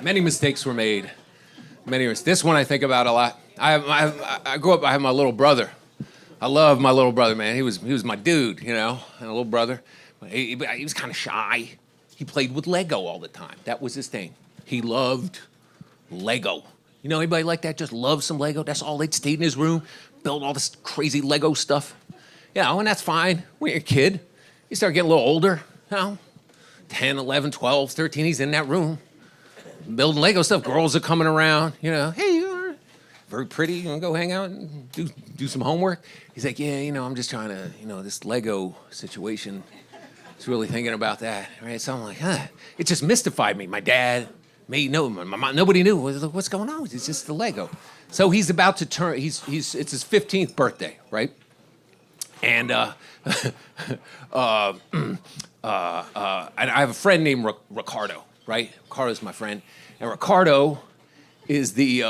Many mistakes were made. This one I think about a lot. I grew up, I have my little brother. I love my little brother, man. He was my dude, and a little brother. He was kind of shy. He played with Lego all the time. That was his thing. He loved Lego. You know anybody like that? Just love some Lego? That's all. They'd stay in his room, build all this crazy Lego stuff. And that's fine. When you're a kid, you start getting a little older, 10, 11, 12, 13, he's in that room building Lego stuff. Girls are coming around, hey, you're very pretty, you want to go hang out and do some homework? He's like, yeah, I'm just trying to, this Lego situation, he's really thinking about that, right? So I'm like, it just mystified me. My dad, me, no, my mom, nobody knew what's going on. It's just the Lego. So he's about to turn, it's his 15th birthday, right? And I have a friend named Ricardo, right? Ricardo's my friend. And Ricardo is he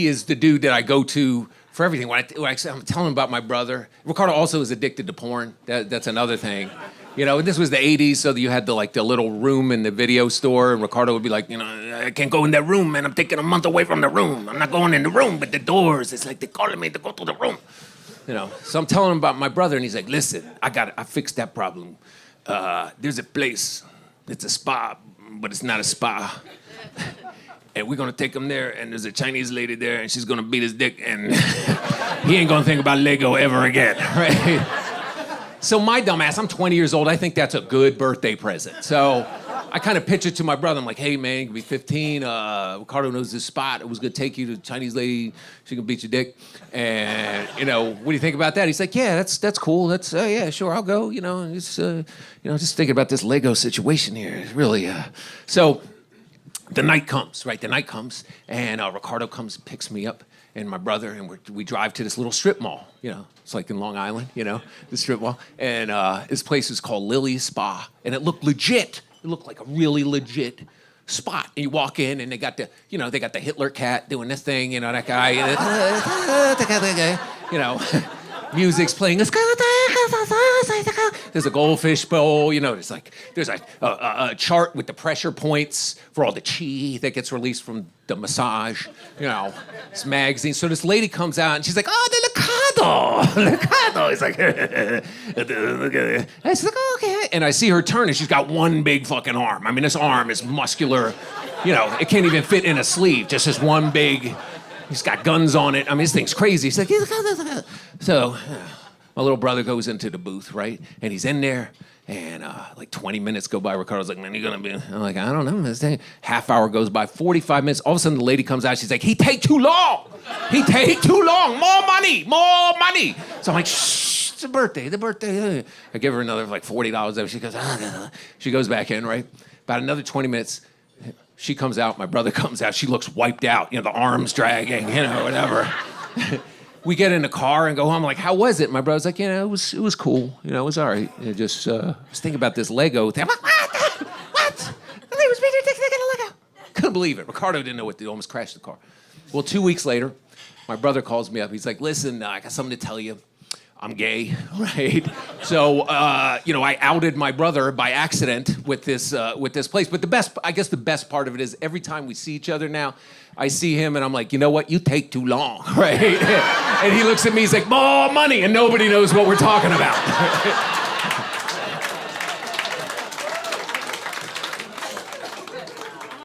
is the dude that I go to for everything. When I'm telling him about my brother, Ricardo also is addicted to porn. That's another thing. This was the 80s, so you had the little room in the video store, and Ricardo would be like, I can't go in that room, man. I'm taking a month away from the room. I'm not going in the room, but the doors, it's like they're calling me to go to the room. So I'm telling him about my brother, and he's like, listen, I fixed that problem. There's a place, it's a spa, but it's not a spa. And we're gonna take him there, and there's a Chinese lady there, and she's gonna beat his dick, and he ain't gonna think about Lego ever again, right? So my dumbass, I'm 20 years old, I think that's a good birthday present. So I kind of pitch it to my brother. I'm like, hey, man, you can be 15. Ricardo knows this spot. It was going to take you to a Chinese lady. She can beat your dick. And, what do you think about that? He's like, yeah, that's cool. Yeah, sure, I'll go. Just thinking about this Lego situation here. It's really, So the night comes, right? The night comes, and Ricardo comes and picks me up and my brother, and we drive to this little strip mall. It's like in Long Island, the strip mall. And this place is called Lily's Spa, and it looked legit. It looked like a really legit spot. And you walk in, and they got the Hitler cat doing this thing, that guy, music's playing. There's a goldfish bowl, there's a chart with the pressure points for all the chi that gets released from the massage, this magazine. So this lady comes out, and she's like, oh, the Licado. He's like, I was like, oh, okay. And I see her turn, and she's got one big fucking arm. I mean, this arm is muscular. It can't even fit in a sleeve, just this one big, he's got guns on it. I mean, this thing's crazy. He's like, so my little brother goes into the booth, right? And he's in there, and 20 minutes go by. Ricardo's like, man, you gonna be? I'm like, I don't know. This thing. Half hour goes by, 45 minutes. All of a sudden, the lady comes out. She's like, he take too long. He take too long. More money. So I'm like, shh, it's the birthday. I give her another $40. She goes, She goes back in, right? About another 20 minutes. She comes out, my brother comes out. She looks wiped out, the arms dragging, whatever. We get in the car and go home. I'm like, how was it? My brother's like, it was cool. It was all right. Just was thinking about this Lego thing. I'm like, what? The lady was beating her dick thinking of Lego. Couldn't believe it. Ricardo didn't know what to do. Almost crashed the car. Well, 2 weeks later, my brother calls me up. He's like, listen, I got something to tell you. I'm gay, right? So, I outed my brother by accident with this place. But the best part of it is every time we see each other now, I see him and I'm like, you know what? You take too long, right? And he looks at me, he's like, more money, and nobody knows what we're talking about.